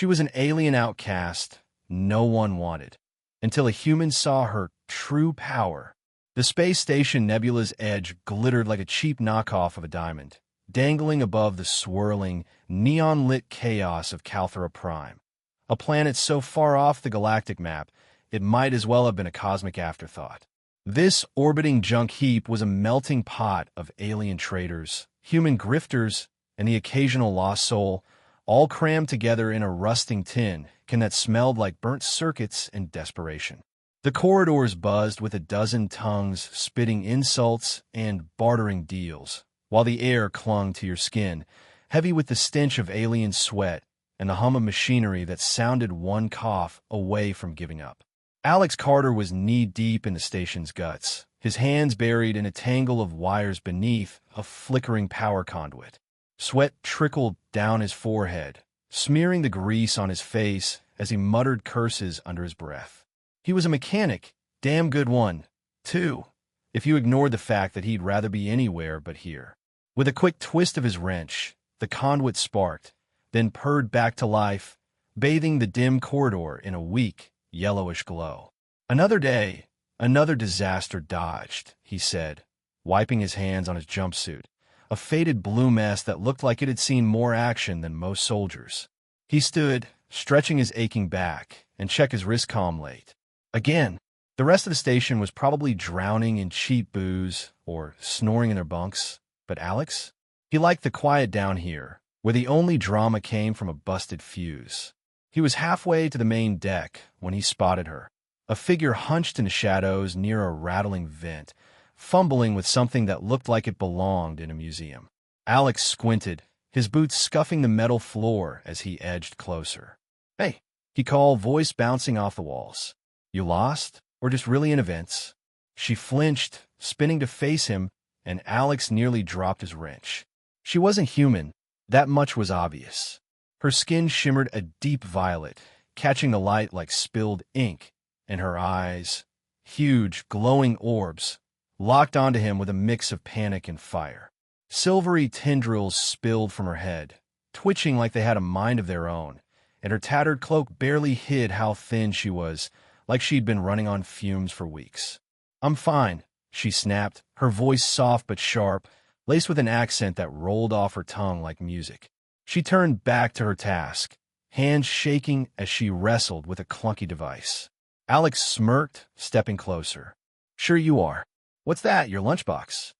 She was an alien outcast no one wanted, until a human saw her true power. The space station nebula's edge glittered like a cheap knockoff of a diamond, dangling above the swirling, neon-lit chaos of Calthera Prime, a planet so far off the galactic map it might as well have been a cosmic afterthought. This orbiting junk heap was a melting pot of alien traders, human grifters, and the occasional lost soul, all crammed together in a rusting tin can that smelled like burnt circuits and desperation. The corridors buzzed with a dozen tongues spitting insults and bartering deals, while the air clung to your skin, heavy with the stench of alien sweat and the hum of machinery that sounded one cough away from giving up. Alex Carter was knee-deep in the station's guts, his hands buried in a tangle of wires beneath a flickering power conduit. Sweat trickled down his forehead, smearing the grease on his face as he muttered curses under his breath. He was a mechanic, damn good one, too, if you ignored the fact that he'd rather be anywhere but here. With a quick twist of his wrench, the conduit sparked, then purred back to life, bathing the dim corridor in a weak, yellowish glow. Another day, another disaster dodged, he said, wiping his hands on his jumpsuit, a faded blue mess that looked like it had seen more action than most soldiers. He stood, stretching his aching back, and checked his wrist late. Again, the rest of the station was probably drowning in cheap booze or snoring in their bunks, but Alex? He liked the quiet down here, where the only drama came from a busted fuse. He was halfway to the main deck when he spotted her, a figure hunched in the shadows near a rattling vent, fumbling with something that looked like it belonged in a museum. Alex squinted, his boots scuffing the metal floor as he edged closer. "Hey," he called, voice bouncing off the walls. "You lost? Or just really in events?" She flinched, spinning to face him, and Alex nearly dropped his wrench. She wasn't human, that much was obvious. Her skin shimmered a deep violet, catching the light like spilled ink, and her eyes, huge, glowing orbs, locked onto him with a mix of panic and fire. Silvery tendrils spilled from her head, twitching like they had a mind of their own, and her tattered cloak barely hid how thin she was, like she'd been running on fumes for weeks. "I'm fine," she snapped, her voice soft but sharp, laced with an accent that rolled off her tongue like music. She turned back to her task, hands shaking as she wrestled with a clunky device. Alex smirked, stepping closer. "Sure you are. What's that, your lunchbox?"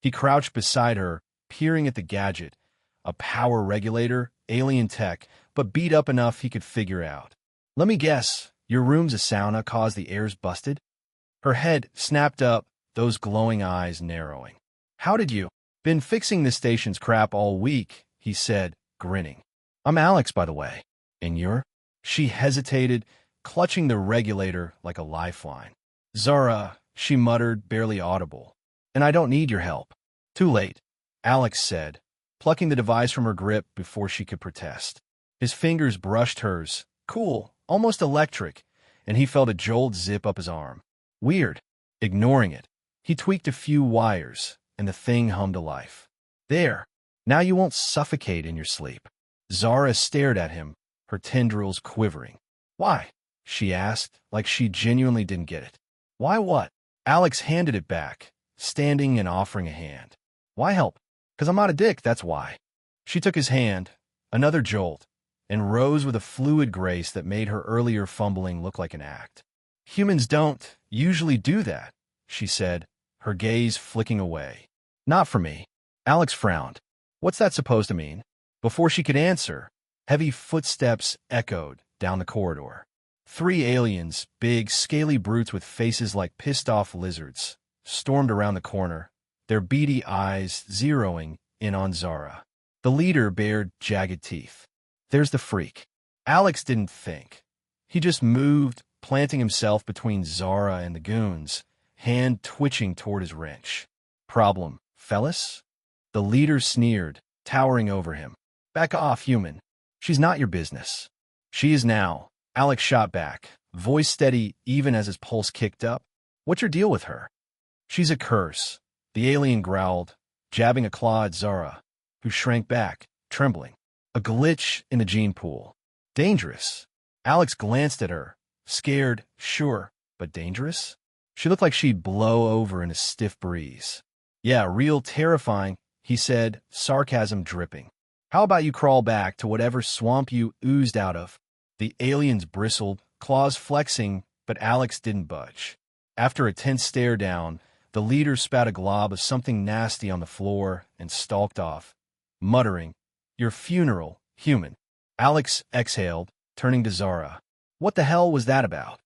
He crouched beside her, peering at the gadget, a power regulator, alien tech, but beat up enough he could figure out. "Let me guess, your room's a sauna cause the air's busted?" Her head snapped up, those glowing eyes narrowing. "How did you?" "Been fixing this station's crap all week," he said, grinning. "I'm Alex, by the way. And you're?" She hesitated, clutching the regulator like a lifeline. "Zara," she muttered, barely audible. "And I don't need your help." "Too late," Alex said, plucking the device from her grip before she could protest. His fingers brushed hers, cool, almost electric, and he felt a jolt zip up his arm. Weird. Ignoring it, he tweaked a few wires, and the thing hummed to life. "There. Now you won't suffocate in your sleep." Zara stared at him, her tendrils quivering. "Why?" she asked, like she genuinely didn't get it. "Why what?" Alex handed it back, standing and offering a hand. "Why help? 'Cause I'm not a dick, that's why." She took his hand, another jolt, and rose with a fluid grace that made her earlier fumbling look like an act. "Humans don't usually do that," she said, her gaze flicking away. "Not for me." Alex frowned. "What's that supposed to mean?" Before she could answer, heavy footsteps echoed down the corridor. 3 aliens, big, scaly brutes with faces like pissed-off lizards, stormed around the corner, their beady eyes zeroing in on Zara. The leader bared jagged teeth. "There's the freak." Alex didn't think. He just moved, planting himself between Zara and the goons, hand twitching toward his wrench. "Problem, fellas?" The leader sneered, towering over him. "Back off, human. She's not your business." "She is now," Alex shot back, voice steady even as his pulse kicked up. "What's your deal with her?" "She's a curse," the alien growled, jabbing a claw at Zara, who shrank back, trembling. "A glitch in the gene pool." Dangerous. Alex glanced at her, scared, sure, but dangerous? She looked like she'd blow over in a stiff breeze. Yeah, real terrifying, he said, sarcasm dripping. How about you crawl back to whatever swamp you oozed out of? The aliens bristled, claws flexing, but Alex didn't budge. After a tense stare down, the leader spat a glob of something nasty on the floor and stalked off, muttering, "Your funeral, human." Alex exhaled, turning to Zara. What the hell was that about?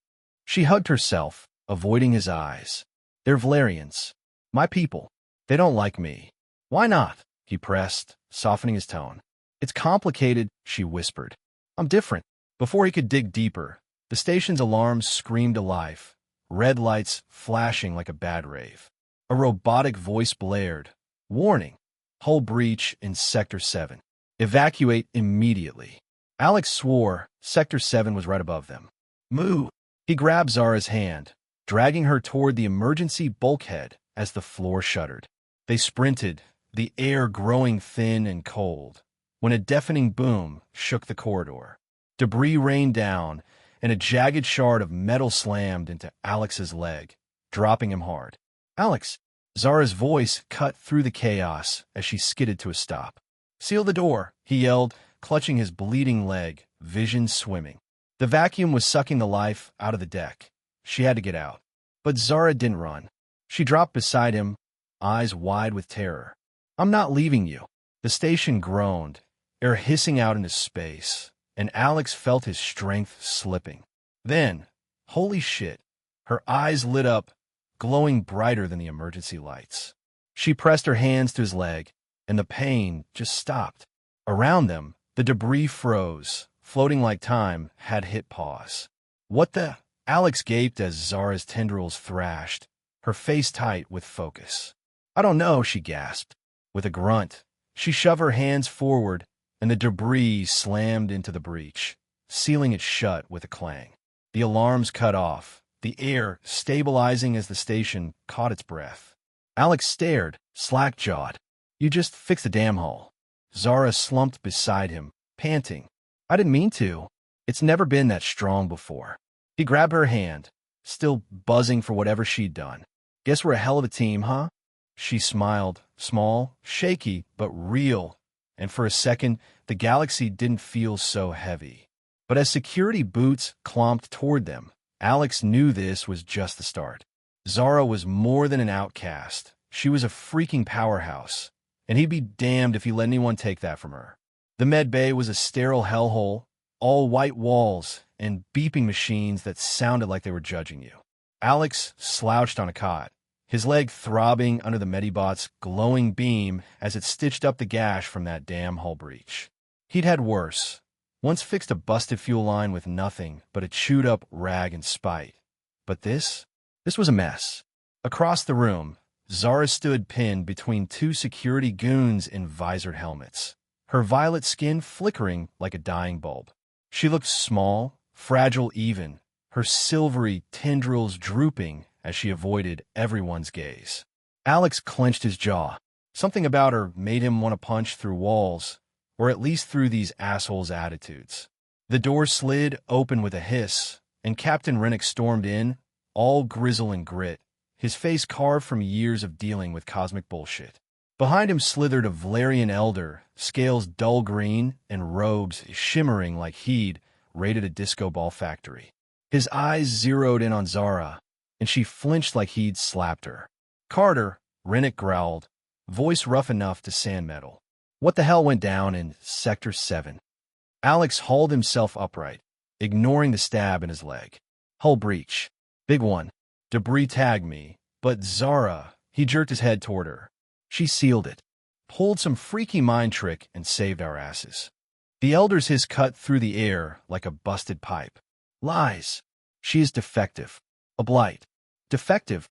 She hugged herself, avoiding his eyes. They're Valerians. My people. They don't like me. Why not? He pressed, softening his tone. It's complicated, she whispered. I'm different. Before he could dig deeper, the station's alarms screamed to life, red lights flashing like a bad rave. A robotic voice blared. Warning. Hull breach in Sector 7. Evacuate immediately. Alex swore Sector 7 was right above them. Move. He grabbed Zara's hand, dragging her toward the emergency bulkhead as the floor shuddered. They sprinted, the air growing thin and cold, when a deafening boom shook the corridor. Debris rained down, and a jagged shard of metal slammed into Alex's leg, dropping him hard. Alex! Zara's voice cut through the chaos as she skidded to a stop. Seal the door, he yelled, clutching his bleeding leg, vision swimming. The vacuum was sucking the life out of the deck. She had to get out. But Zara didn't run. She dropped beside him, eyes wide with terror. I'm not leaving you. The station groaned, air hissing out into space, and Alex felt his strength slipping. Then, holy shit, her eyes lit up, glowing brighter than the emergency lights. She pressed her hands to his leg, and the pain just stopped. Around them, the debris froze, floating like time had hit pause. What the? Alex gaped as Zara's tendrils thrashed, her face tight with focus. I don't know, she gasped. With a grunt, she shoved her hands forward, and the debris slammed into the breach, sealing it shut with a clang. The alarms cut off, the air stabilizing as the station caught its breath. Alex stared, slack-jawed. You just fixed the damn hull. Zara slumped beside him, panting. I didn't mean to. It's never been that strong before. He grabbed her hand, still buzzing for whatever she'd done. Guess we're a hell of a team, huh? She smiled, small, shaky, but real, and for a second, the galaxy didn't feel so heavy. But as security boots clomped toward them, Alex knew this was just the start. Zara was more than an outcast. She was a freaking powerhouse, and he'd be damned if he let anyone take that from her. The med bay was a sterile hellhole, all white walls and beeping machines that sounded like they were judging you. Alex slouched on a cot, his leg throbbing under the Medibot's glowing beam as it stitched up the gash from that damn hull breach. He'd had worse. Once fixed a busted fuel line with nothing but a chewed-up rag and spite. But this was a mess. Across the room, Zara stood pinned between two security goons in visored helmets, her violet skin flickering like a dying bulb. She looked small, fragile even, her silvery tendrils drooping as she avoided everyone's gaze. Alex clenched his jaw. Something about her made him want to punch through walls, or at least through these assholes' attitudes. The door slid open with a hiss, and Captain Rennick stormed in, all grizzle and grit, his face carved from years of dealing with cosmic bullshit. Behind him slithered a Valerian elder, scales dull green and robes shimmering like he'd raided a disco ball factory. His eyes zeroed in on Zara, and she flinched like he'd slapped her. Carter, Rennick growled, voice rough enough to sand metal. What the hell went down in Sector 7? Alex hauled himself upright, ignoring the stab in his leg. Hull breach. Big one. Debris tagged me, but Zara, he jerked his head toward her. She sealed it, pulled some freaky mind trick, and saved our asses. The elder's hiss cut through the air like a busted pipe. Lies. She is defective. A blight. Defective.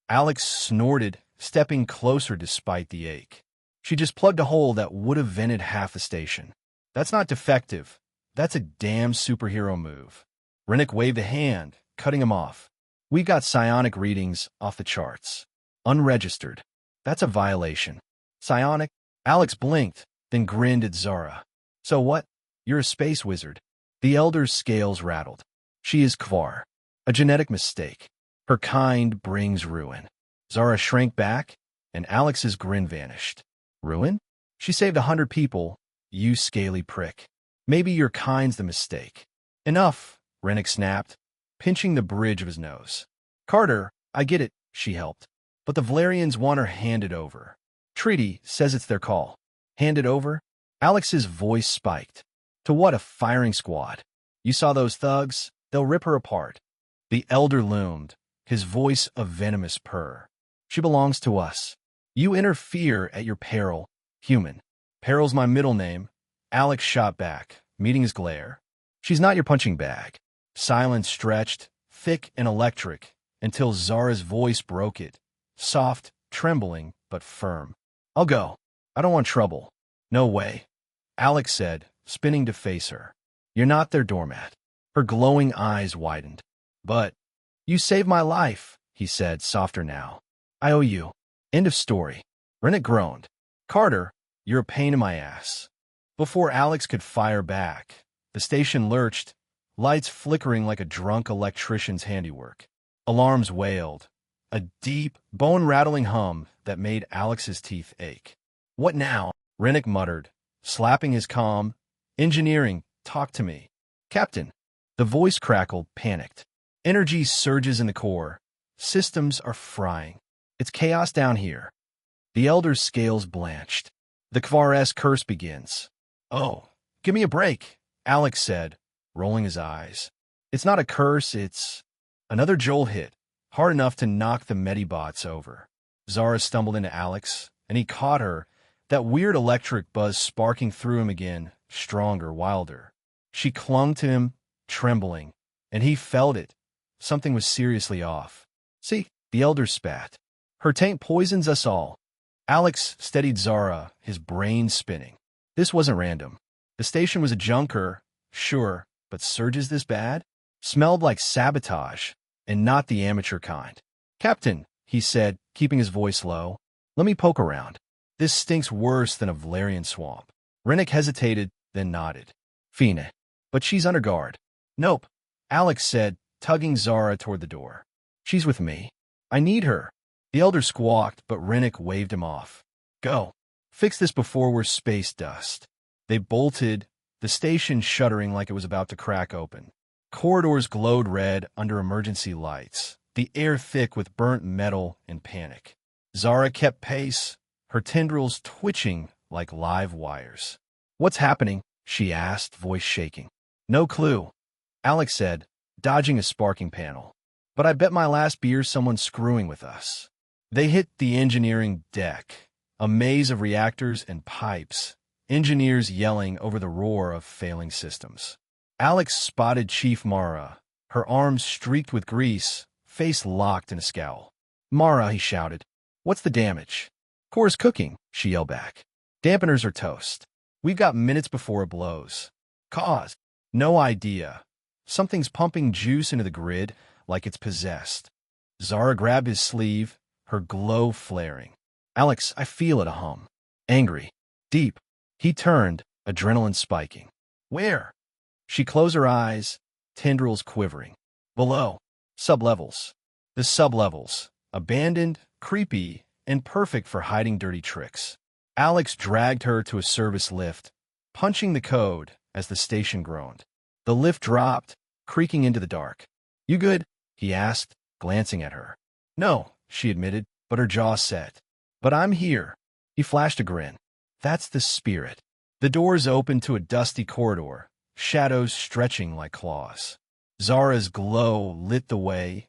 Alex snorted, stepping closer despite the ache. She just plugged a hole that would have vented half the station. That's not defective. That's a damn superhero move. Rennick waved a hand, cutting him off. We got psionic readings off the charts. Unregistered. That's a violation. Psionic? Alex blinked, then grinned at Zara. So what? You're a space wizard. The elder's scales rattled. She is Kvar. A genetic mistake. Her kind brings ruin. Zara shrank back, and Alex's grin vanished. Ruin? She saved 100 people, you scaly prick. Maybe your kind's the mistake. Enough, Rennick snapped, pinching the bridge of his nose. Carter, I get it, she helped. But the Valerians want her handed over. Treaty says it's their call. Handed over? Alex's voice spiked. To what, a firing squad? You saw those thugs? They'll rip her apart. The elder loomed, his voice a venomous purr. She belongs to us. You interfere at your peril, human. Peril's my middle name. Alex shot back, meeting his glare. She's not your punching bag. Silence stretched, thick and electric, until Zara's voice broke it. Soft, trembling, but firm. I'll go. I don't want trouble. No way. Alex said, spinning to face her. You're not their doormat. Her glowing eyes widened. But, you saved my life, he said, softer now. I owe you. End of story. Rennick groaned. Carter, you're a pain in my ass. Before Alex could fire back, the station lurched, lights flickering like a drunk electrician's handiwork. Alarms wailed, a deep, bone-rattling hum that made Alex's teeth ache. What now? Rennick muttered, slapping his comm. Engineering, talk to me. Captain. The voice crackled, panicked. Energy surges in the core. Systems are frying. It's chaos down here. The elder's scales blanched. The Kvar-esque curse begins. Oh, give me a break, Alex said, rolling his eyes. It's not a curse, it's... Another jolt hit, hard enough to knock the Medibots over. Zara stumbled into Alex, and he caught her, that weird electric buzz sparking through him again, stronger, wilder. She clung to him, trembling, and he felt it. Something was seriously off. See, the elder spat. Her taint poisons us all. Alex steadied Zara, his brain spinning. This wasn't random. The station was a junker, sure, but surges this bad? Smelled like sabotage, and not the amateur kind. Captain, he said, keeping his voice low, let me poke around. This stinks worse than a Valerian swamp. Rennick hesitated, then nodded. Fina. But she's under guard. Nope, Alex said, tugging Zara toward the door. She's with me. I need her. The elder squawked, but Rennick waved him off. Go. Fix this before we're space dust. They bolted, the station shuddering like it was about to crack open. Corridors glowed red under emergency lights, the air thick with burnt metal and panic. Zara kept pace, her tendrils twitching like live wires. What's happening? She asked, voice shaking. No clue, Alex said, dodging a sparking panel. But I bet my last beer's someone screwing with us. They hit the engineering deck, a maze of reactors and pipes, engineers yelling over the roar of failing systems. Alex spotted Chief Mara, her arms streaked with grease, face locked in a scowl. Mara, he shouted. What's the damage? Core's cooking, she yelled back. Dampeners are toast. We've got minutes before it blows. Cause? No idea. Something's pumping juice into the grid like it's possessed. Zara grabbed his sleeve, her glow flaring. Alex, I feel it, a hum. Angry. Deep. He turned, adrenaline spiking. Where? She closed her eyes, tendrils quivering. Below. Sublevels. The sublevels. Abandoned, creepy, and perfect for hiding dirty tricks. Alex dragged her to a service lift, punching the code as the station groaned. The lift dropped, creaking into the dark. You good? He asked, glancing at her. No, she admitted, but her jaw set. But I'm here. He flashed a grin. That's the spirit. The doors opened to a dusty corridor, shadows stretching like claws. Zara's glow lit the way,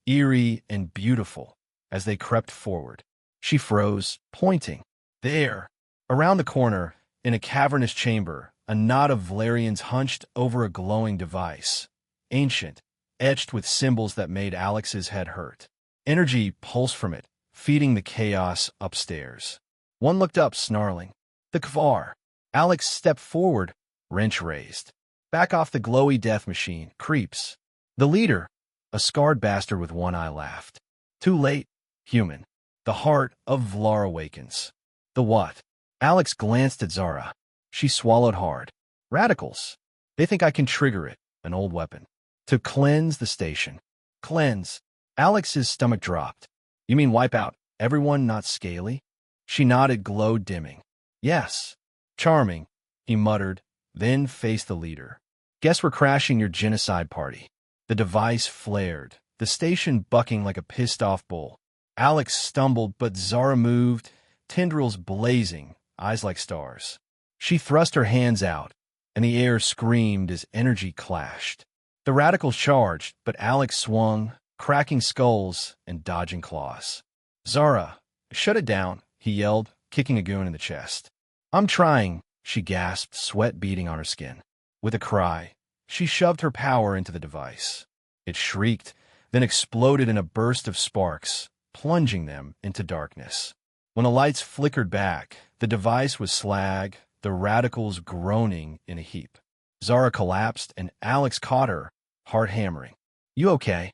eerie and beautiful, as they crept forward. She froze, pointing. There, around the corner, in a cavernous chamber, a knot of Valerians hunched over a glowing device, ancient, etched with symbols that made Alex's head hurt. Energy pulsed from it, feeding the chaos upstairs. One looked up, snarling. The Kvar. Alex stepped forward, wrench raised. Back off the glowy death machine, creeps. The leader, a scarred bastard with one eye, laughed. Too late, human. The heart of Vlar awakens. The what? Alex glanced at Zara. She swallowed hard. Radicals. They think I can trigger it, an old weapon. To cleanse the station. Cleanse. Alex's stomach dropped. You mean wipe out everyone not scaly? She nodded, glow dimming. Yes. Charming, he muttered, then faced the leader. Guess we're crashing your genocide party. The device flared, the station bucking like a pissed-off bull. Alex stumbled, but Zara moved, tendrils blazing, eyes like stars. She thrust her hands out, and the air screamed as energy clashed. The radicals charged, but Alex swung, cracking skulls and dodging claws. Zara, shut it down, he yelled, kicking a goon in the chest. I'm trying, she gasped, sweat beading on her skin. With a cry, she shoved her power into the device. It shrieked, then exploded in a burst of sparks, plunging them into darkness. When the lights flickered back, the device was slag, the radicals groaning in a heap. Zara collapsed, and Alex caught her, heart hammering. You okay?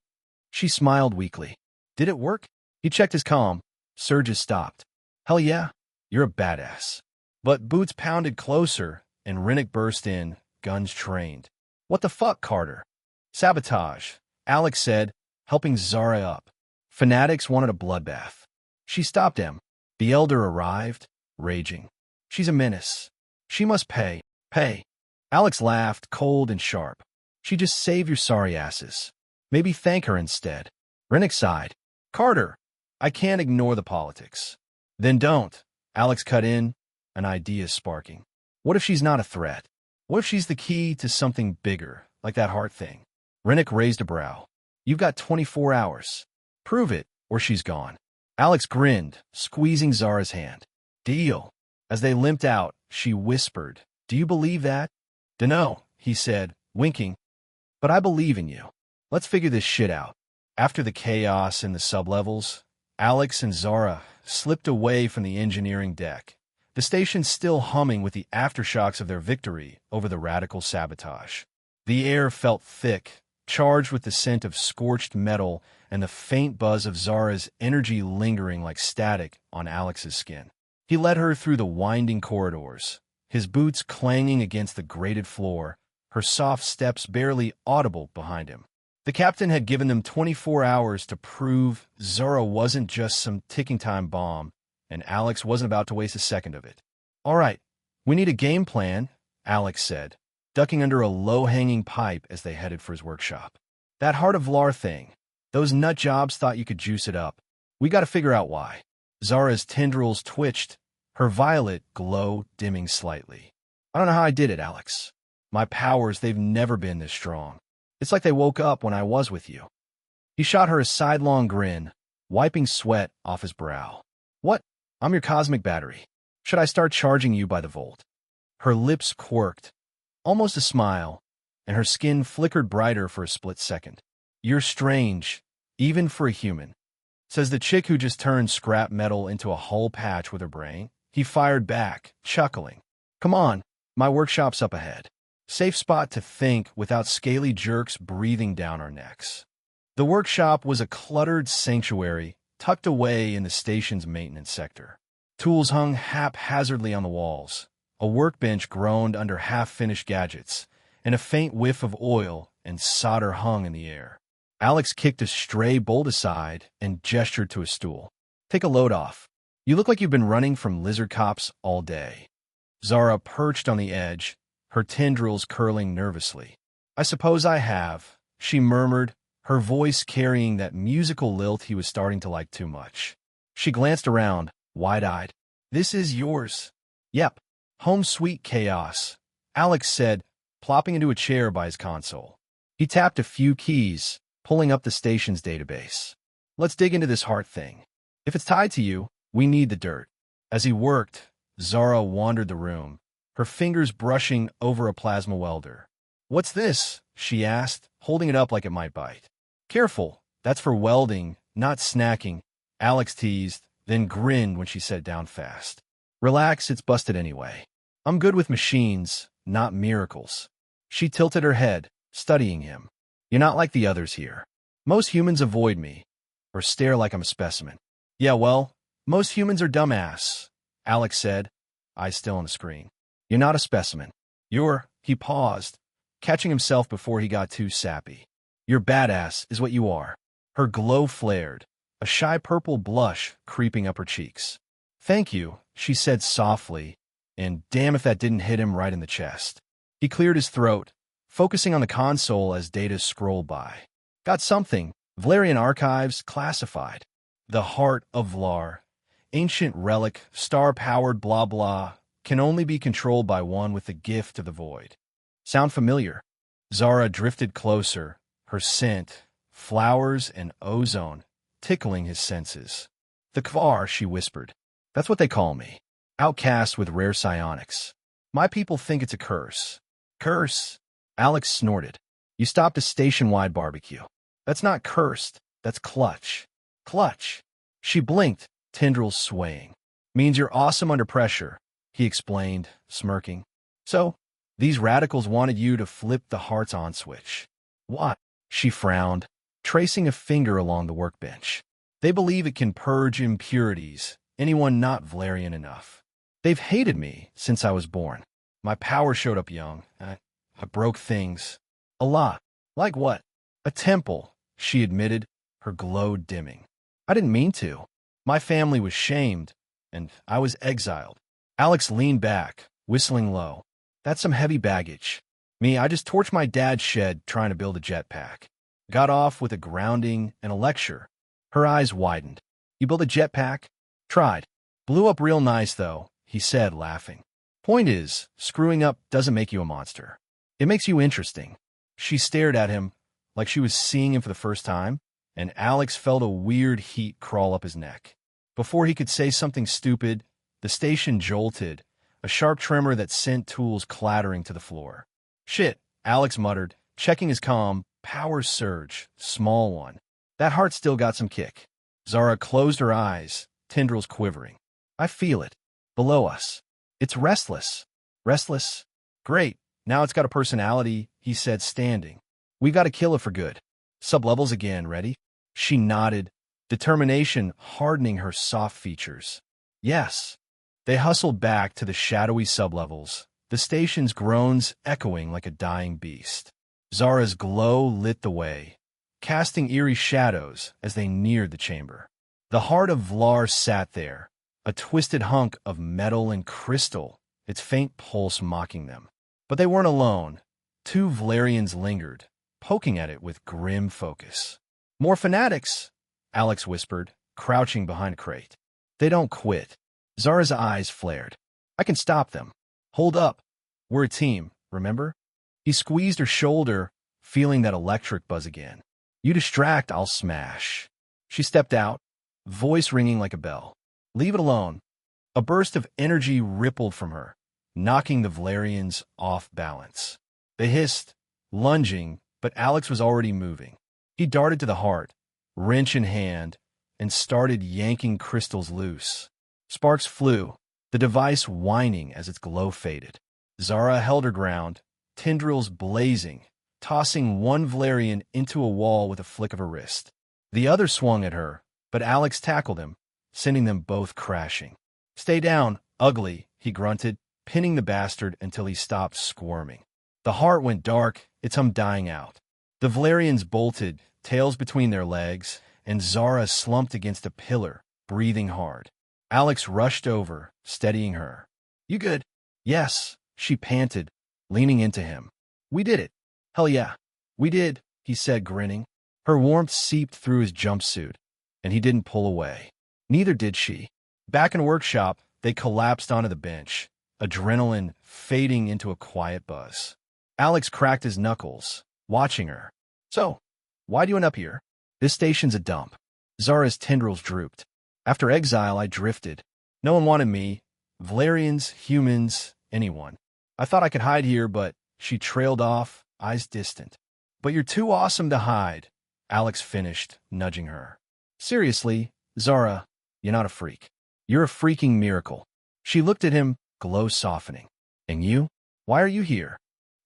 She smiled weakly. Did it work? He checked his comm. Surges stopped. Hell yeah, you're a badass. But boots pounded closer, and Rennick burst in, guns trained. What the fuck, Carter? Sabotage, Alex said, helping Zara up. Fanatics wanted a bloodbath. She stopped him. The elder arrived, raging. She's a menace. She must pay. Pay. Alex laughed, cold and sharp. She just saved your sorry asses. Maybe thank her instead. Rennick sighed. Carter, I can't ignore the politics. Then don't. Alex cut in, an idea sparking. What if she's not a threat? What if she's the key to something bigger, like that heart thing? Rennick raised a brow. You've got 24 hours. Prove it, or she's gone. Alex grinned, squeezing Zara's hand. Deal. As they limped out, she whispered, Do you believe that? Dunno, he said, winking. But I believe in you. Let's figure this shit out. After the chaos in the sublevels, Alex and Zara slipped away from the engineering deck, the station still humming with the aftershocks of their victory over the radical sabotage. The air felt thick, charged with the scent of scorched metal and the faint buzz of Zara's energy lingering like static on Alex's skin. He led her through the winding corridors, his boots clanging against the grated floor, her soft steps barely audible behind him. The captain had given them 24 hours to prove Zara wasn't just some ticking time bomb, and Alex wasn't about to waste a second of it. All right, we need a game plan, Alex said, ducking under a low-hanging pipe as they headed for his workshop. That Heart of Vlar thing, those nut jobs thought you could juice it up. We got to figure out why. Zara's tendrils twitched, her violet glow dimming slightly. I don't know how I did it, Alex. My powers, they've never been this strong. It's like they woke up when I was with you. He shot her a sidelong grin, wiping sweat off his brow. What? I'm your cosmic battery. Should I start charging you by the volt? Her lips quirked, almost a smile, and her skin flickered brighter for a split second. You're strange, even for a human, says the chick who just turned scrap metal into a hull patch with her brain. He fired back, chuckling. Come on, my workshop's up ahead. Safe spot to think without scaly jerks breathing down our necks. The workshop was a cluttered sanctuary tucked away in the station's maintenance sector. Tools hung haphazardly on the walls. A workbench groaned under half-finished gadgets, and a faint whiff of oil and solder hung in the air. Alex kicked a stray bolt aside and gestured to a stool. Take a load off. You look like you've been running from lizard cops all day. Zara perched on the edge, her tendrils curling nervously. I suppose I have, she murmured, her voice carrying that musical lilt he was starting to like too much. She glanced around, wide-eyed. This is yours. Yep. Home sweet chaos, Alex said, plopping into a chair by his console. He tapped a few keys, pulling up the station's database. Let's dig into this heart thing. If it's tied to you, we need the dirt. As he worked, Zara wandered the room, her fingers brushing over a plasma welder. What's this? She asked, holding it up like it might bite. Careful, that's for welding, not snacking, Alex teased, then grinned when she set it down fast. Relax, it's busted anyway. I'm good with machines, not miracles. She tilted her head, studying him. You're not like the others here. Most humans avoid me, or stare like I'm a specimen. Yeah, well, most humans are dumbass, Alex said, eyes still on the screen. You're not a specimen. He paused, catching himself before he got too sappy. "You're badass, is what you are." Her glow flared, a shy purple blush creeping up her cheeks. "Thank you," she said softly, and damn if that didn't hit him right in the chest. He cleared his throat, focusing on the console as data scrolled by. "Got something. Valerian Archives, classified. The Heart of Vlar. Ancient relic, star-powered blah blah, can only be controlled by one with the gift of the void." Sound familiar? Zara drifted closer, her scent, flowers and ozone, tickling his senses. "The Kvar," she whispered. "That's what they call me. Outcast with rare psionics. My people think it's a curse." "Curse?" Alex snorted. "You stopped a station-wide barbecue. That's not cursed, that's clutch." "Clutch?" She blinked, tendrils swaying. "Means you're awesome under pressure," he explained, smirking. "So, these radicals wanted you to flip the hearts on switch." "What?" She frowned, tracing a finger along the workbench. "They believe it can purge impurities, anyone not Valerian enough. They've hated me since I was born. My power showed up young. I broke things. A lot." "Like what?" "A temple," she admitted, her glow dimming. "I didn't mean to. My family was shamed, and I was exiled." Alex leaned back, whistling low. "That's some heavy baggage. Me, I just torched my dad's shed trying to build a jetpack. Got off with a grounding and a lecture." Her eyes widened. "You built a jetpack?" "Tried. Blew up real nice, though," he said, laughing. "Point is, screwing up doesn't make you a monster. It makes you interesting." She stared at him like she was seeing him for the first time, and Alex felt a weird heat crawl up his neck. Before he could say something stupid, the station jolted, a sharp tremor that sent tools clattering to the floor. "Shit," Alex muttered, checking his comm. "Power surge, small one. That heart still got some kick." Zara closed her eyes, tendrils quivering. "I feel it. Below us. It's restless." "Restless? Great. Now it's got a personality," he said, standing. "We got to kill it for good." "Sublevels again, ready?" She nodded, determination hardening her soft features. "Yes." They hustled back to the shadowy sublevels, the station's groans echoing like a dying beast. Zara's glow lit the way, casting eerie shadows as they neared the chamber. The heart of Vlar sat there, a twisted hunk of metal and crystal, its faint pulse mocking them. But they weren't alone. Two Valerians lingered, poking at it with grim focus. "More fanatics," Alex whispered, crouching behind a crate. "They don't quit." Zara's eyes flared. "I can stop them." "Hold up. We're a team, remember?" He squeezed her shoulder, feeling that electric buzz again. "You distract, I'll smash." She stepped out, voice ringing like a bell. "Leave it alone." A burst of energy rippled from her, knocking the Valerians off balance. They hissed, lunging, but Alex was already moving. He darted to the heart, wrench in hand, and started yanking crystals loose. Sparks flew, the device whining as its glow faded. Zara held her ground, tendrils blazing, tossing one Valerian into a wall with a flick of her wrist. The other swung at her, but Alex tackled him, sending them both crashing. "Stay down, ugly," he grunted, pinning the bastard until he stopped squirming. The heart went dark, its hum dying out. The Valerians bolted, tails between their legs, and Zara slumped against a pillar, breathing hard. Alex rushed over, steadying her. "You good?" "Yes," she panted, leaning into him. "We did it." "Hell yeah, we did," he said, grinning. Her warmth seeped through his jumpsuit, and he didn't pull away. Neither did she. Back in the workshop, they collapsed onto the bench, adrenaline fading into a quiet buzz. Alex cracked his knuckles, watching her. "So, why do you end up here?" "This station's a dump." Zara's tendrils drooped. "After exile, I drifted. No one wanted me. Valerians, humans, anyone. I thought I could hide here, but..." She trailed off, eyes distant. "But you're too awesome to hide," Alex finished, nudging her. "Seriously, Zara, you're not a freak. You're a freaking miracle." She looked at him, glow softening. "And you? Why are you here?"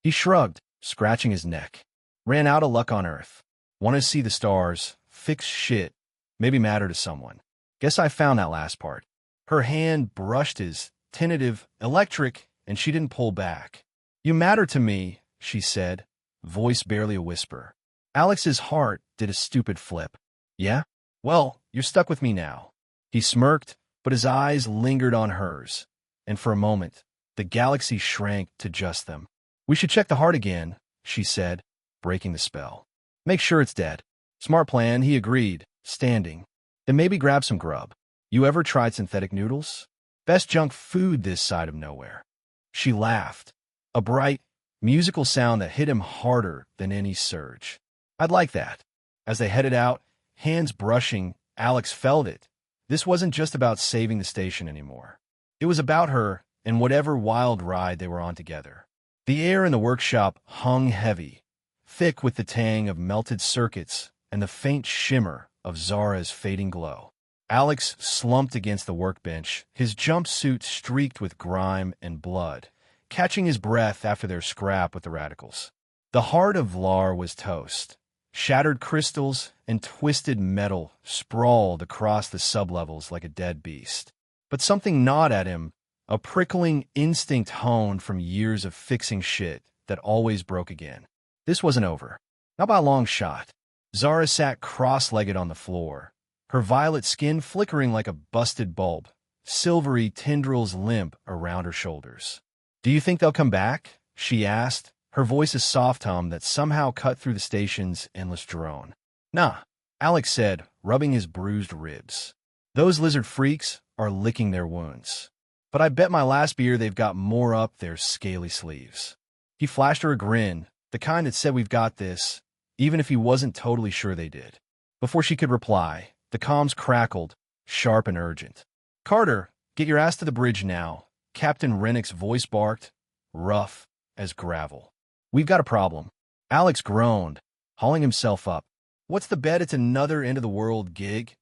He shrugged, scratching his neck. "Ran out of luck on Earth. Want to see the stars, fix shit, maybe matter to someone. Guess I found that last part." Her hand brushed his, tentative, electric, and she didn't pull back. "You matter to me," she said, voice barely a whisper. Alex's heart did a stupid flip. Yeah? Well, you're stuck with me now. He smirked, but his eyes lingered on hers, and for a moment, the galaxy shrank to just them. We should check the heart again, she said, breaking the spell. Make sure it's dead. Smart plan, he agreed, standing. Then maybe grab some grub. You ever tried synthetic noodles? Best junk food this side of nowhere. She laughed, a bright, musical sound that hit him harder than any surge. I'd like that. As they headed out, hands brushing, Alex felt it. This wasn't just about saving the station anymore. It was about her and whatever wild ride they were on together. The air in the workshop hung heavy, thick with the tang of melted circuits and the faint shimmer of Zara's fading glow. Alex slumped against the workbench, his jumpsuit streaked with grime and blood, catching his breath after their scrap with the radicals. The heart of Vlar was toast. Shattered crystals and twisted metal sprawled across the sublevels like a dead beast. But something gnawed at him, a prickling instinct honed from years of fixing shit that always broke again. This wasn't over. Not by a long shot. Zara sat cross-legged on the floor, her violet skin flickering like a busted bulb, silvery tendrils limp around her shoulders. Do you think they'll come back? She asked, her voice a soft hum that somehow cut through the station's endless drone. Nah, Alex said, rubbing his bruised ribs. Those lizard freaks are licking their wounds. But I bet my last beer they've got more up their scaly sleeves. He flashed her a grin, the kind that said we've got this, even if he wasn't totally sure they did. Before she could reply, the comms crackled, sharp and urgent. Carter, get your ass to the bridge now, Captain Rennick's voice barked, rough as gravel. We've got a problem. Alex groaned, hauling himself up. What's the bet it's another end-of-the-world gig?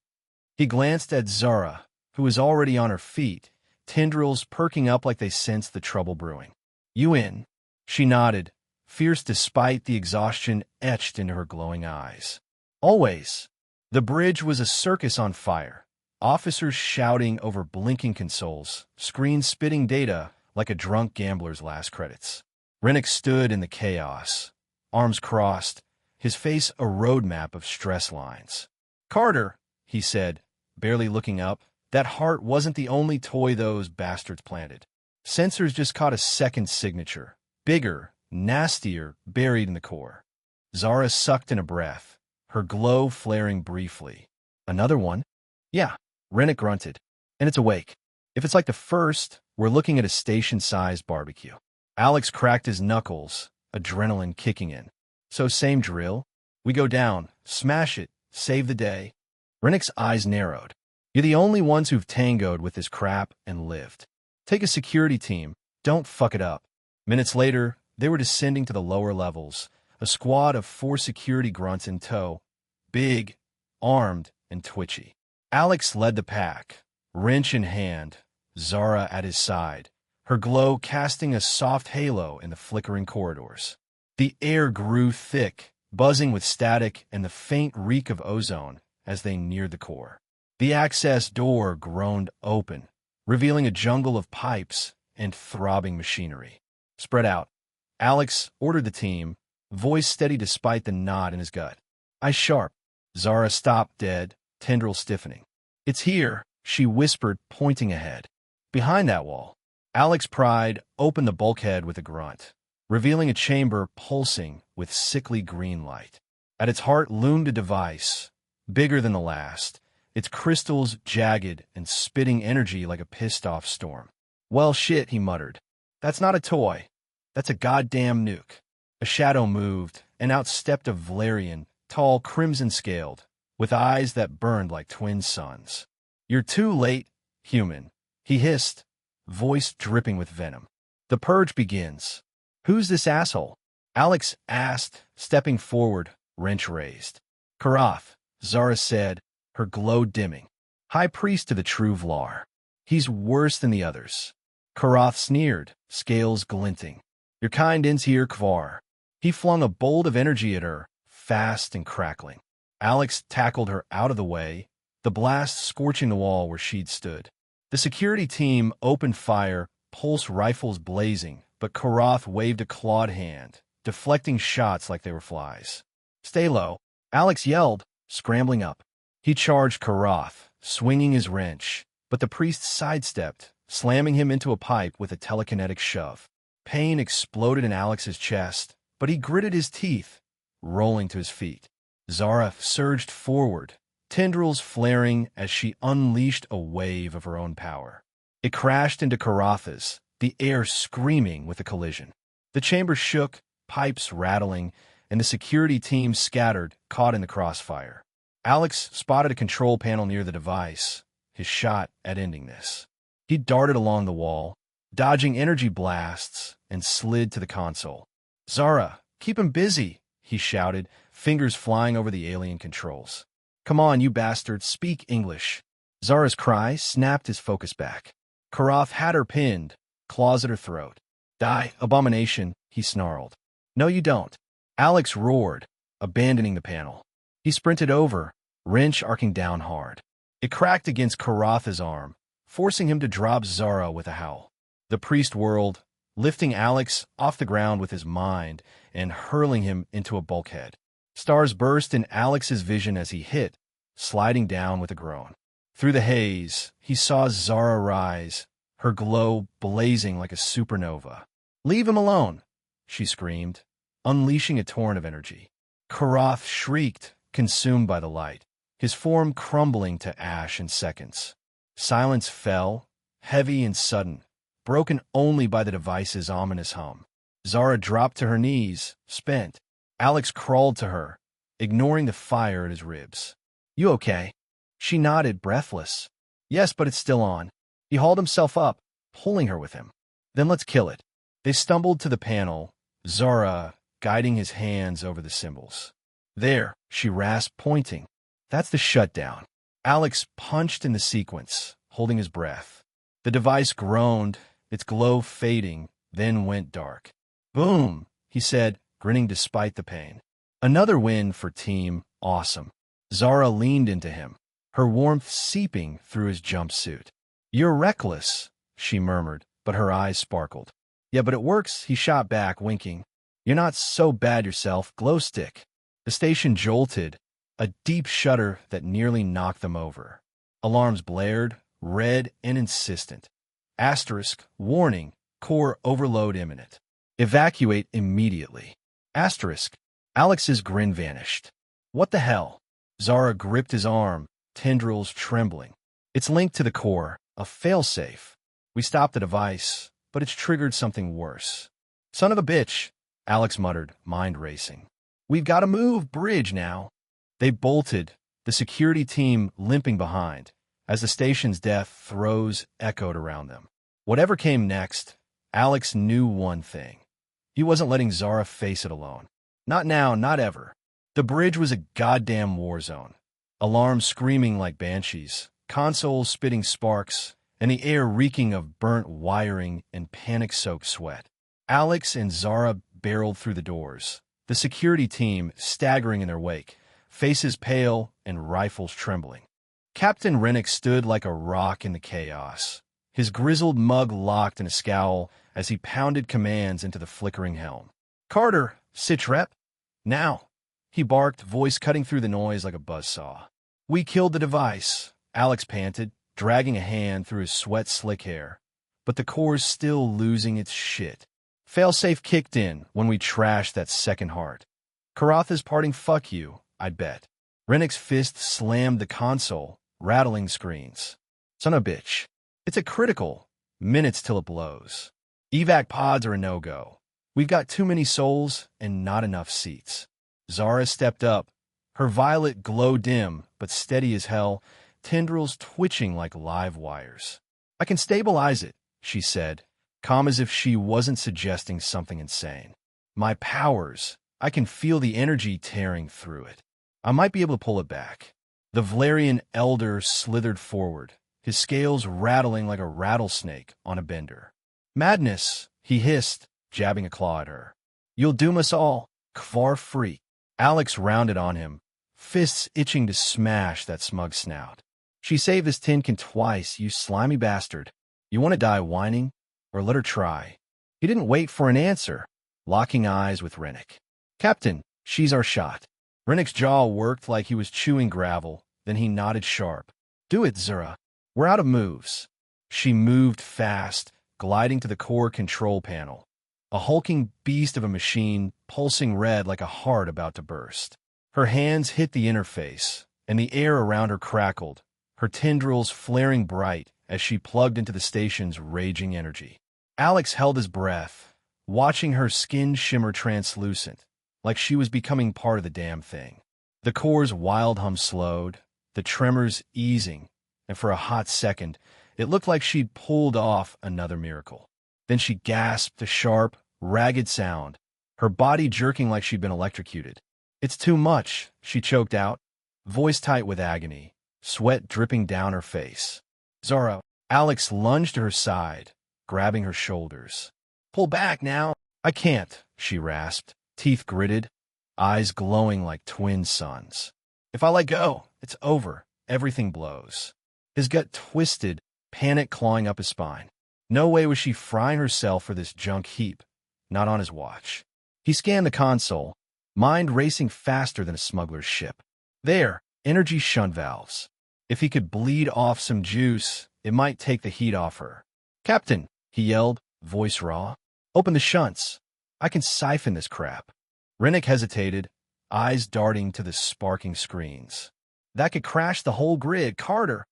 He glanced at Zara, who was already on her feet, tendrils perking up like they sensed the trouble brewing. You in? She nodded, fierce despite the exhaustion etched into her glowing eyes. Always. The bridge was a circus on fire, officers shouting over blinking consoles, screens spitting data like a drunk gambler's last credits. Rennick stood in the chaos, arms crossed, his face a roadmap of stress lines. Carter, he said, barely looking up, that heart wasn't the only toy those bastards planted. Sensors just caught a second signature, bigger, nastier, buried in the core. Zara sucked in a breath, her glow flaring briefly. Another one? Yeah, Rennick grunted. And it's awake. If it's like the first, we're looking at a station-sized barbecue. Alex cracked his knuckles, adrenaline kicking in. So same drill. We go down, smash it, save the day. Rennick's eyes narrowed. You're the only ones who've tangoed with this crap and lived. Take a security team. Don't fuck it up. Minutes later, they were descending to the lower levels, a squad of 4 security grunts in tow, big, armed, and twitchy. Alex led the pack, wrench in hand, Zara at his side, her glow casting a soft halo in the flickering corridors. The air grew thick, buzzing with static and the faint reek of ozone as they neared the core. The access door groaned open, revealing a jungle of pipes and throbbing machinery. Spread out. Alex ordered the team, voice steady despite the knot in his gut. Eyes sharp. Zara stopped dead, tendril stiffening. It's here, she whispered, pointing ahead. Behind that wall. Alex pried open the bulkhead with a grunt, revealing a chamber pulsing with sickly green light. At its heart loomed a device, bigger than the last, its crystals jagged and spitting energy like a pissed-off storm. Well, shit, he muttered. That's not a toy. That's a goddamn nuke. A shadow moved, and out stepped a Valerian, tall, crimson-scaled, with eyes that burned like twin suns. You're too late, human, he hissed, voice dripping with venom. The purge begins. Who's this asshole? Alex asked, stepping forward, wrench raised. Karath, Zara said, her glow dimming. High priest to the true Vlar. He's worse than the others. Karath sneered, scales glinting. Your kind ends here, Kvar. He flung a bolt of energy at her, fast and crackling. Alex tackled her out of the way, the blast scorching the wall where she'd stood. The security team opened fire, pulse rifles blazing, but Karath waved a clawed hand, deflecting shots like they were flies. "Stay low," Alex yelled, scrambling up. He charged Karath, swinging his wrench, but the priest sidestepped, slamming him into a pipe with a telekinetic shove. Pain exploded in Alex's chest, but he gritted his teeth, rolling to his feet. Zara surged forward, tendrils flaring as she unleashed a wave of her own power. It crashed into Karatha's, the air screaming with the collision. The chamber shook, pipes rattling, and the security team scattered, caught in the crossfire. Alex spotted a control panel near the device, his shot at ending this. He darted along the wall, dodging energy blasts, and slid to the console. "Zara, keep him busy," he shouted, fingers flying over the alien controls. "Come on, you bastard, speak English." Zara's cry snapped his focus back. Karath had her pinned, claws at her throat. "Die, abomination," he snarled. "No, you don't." Alex roared, abandoning the panel. He sprinted over, wrench arcing down hard. It cracked against Karatha's arm, forcing him to drop Zara with a howl. The priest whirled, lifting Alex off the ground with his mind and hurling him into a bulkhead. Stars burst in Alex's vision as he hit, sliding down with a groan. Through the haze, he saw Zara rise, her glow blazing like a supernova. "Leave him alone," she screamed, unleashing a torrent of energy. Karath shrieked, consumed by the light, his form crumbling to ash in seconds. Silence fell, heavy and sudden, broken only by the device's ominous hum. Zara dropped to her knees, spent. Alex crawled to her, ignoring the fire at his ribs. "You okay?" She nodded, breathless. "Yes, but it's still on." He hauled himself up, pulling her with him. "Then let's kill it." They stumbled to the panel, Zara guiding his hands over the symbols. "There," she rasped, pointing. "That's the shutdown." Alex punched in the sequence, holding his breath. The device groaned, its glow fading, then went dark. "Boom," he said, grinning despite the pain. Another win for Team Awesome. Zara leaned into him, her warmth seeping through his jumpsuit. "You're reckless," she murmured, but her eyes sparkled. "Yeah, but it works," he shot back, winking. "You're not so bad yourself, glow stick." The station jolted, a deep shudder that nearly knocked them over. Alarms blared, red and insistent. Asterisk, warning, core overload imminent. Evacuate immediately. Asterisk. Alex's grin vanished. "What the hell?" Zara gripped his arm, tendrils trembling. "It's linked to the core, a failsafe. We stopped the device, but it's triggered something worse." "Son of a bitch," Alex muttered, mind racing. "We've got to move bridge now." They bolted, the security team limping behind, as the station's death throes echoed around them. Whatever came next, Alex knew one thing. He wasn't letting Zara face it alone. Not now, not ever. The bridge was a goddamn war zone. Alarms screaming like banshees, consoles spitting sparks, and the air reeking of burnt wiring and panic-soaked sweat. Alex and Zara barreled through the doors, the security team staggering in their wake, faces pale and rifles trembling. Captain Rennick stood like a rock in the chaos, his grizzled mug locked in a scowl as he pounded commands into the flickering helm. "Carter, sitrep, now," he barked, voice cutting through the noise like a buzzsaw. "We killed the device," Alex panted, dragging a hand through his sweat-slick hair. "But the core's still losing its shit. Failsafe kicked in when we trashed that second heart. Karatha's parting fuck you, I'd bet." Rennick's fist slammed the console, rattling screens. "Son of a bitch. It's a critical. Minutes till it blows. Evac pods are a no-go. We've got too many souls and not enough seats." Zara stepped up, her violet glow dim but steady as hell, tendrils twitching like live wires. "I can stabilize it," she said, calm as if she wasn't suggesting something insane. "My powers, I can feel the energy tearing through it. I might be able to pull it back." The Valerian elder slithered forward, his scales rattling like a rattlesnake on a bender. "Madness," he hissed, jabbing a claw at her. "You'll doom us all, Kvar freak." Alex rounded on him, fists itching to smash that smug snout. "She saved this tinkin twice, you slimy bastard. You want to die whining? Or let her try." He didn't wait for an answer. locking eyes with Rennick. "Captain, she's our shot." Rennick's jaw worked like he was chewing gravel, then he nodded sharp. "Do it, Zura. We're out of moves." She moved fast, gliding to the core control panel. A hulking beast of a machine, pulsing red like a heart about to burst. Her hands hit the interface, and the air around her crackled, her tendrils flaring bright as she plugged into the station's raging energy. Alex held his breath, watching her skin shimmer translucent, like she was becoming part of the damn thing. The core's wild hum slowed, the tremors easing, and for a hot second, it looked like she'd pulled off another miracle. Then she gasped a sharp, ragged sound, her body jerking like she'd been electrocuted. "It's too much," she choked out, voice tight with agony, sweat dripping down her face. "Zara." Alex lunged to her side, grabbing her shoulders. "Pull back now." "I can't," she rasped, teeth gritted, eyes glowing like twin suns. "If I let go, it's over. Everything blows." His gut twisted, panic clawing up his spine. No way was she frying herself for this junk heap, not on his watch. He scanned the console, mind racing faster than a smuggler's ship. There, energy shunt valves. If he could bleed off some juice, it might take the heat off her. "Captain," he yelled, voice raw. "Open the shunts. I can siphon this crap." Rennick hesitated, eyes darting to the sparking screens. "That could crash the whole grid, Carter."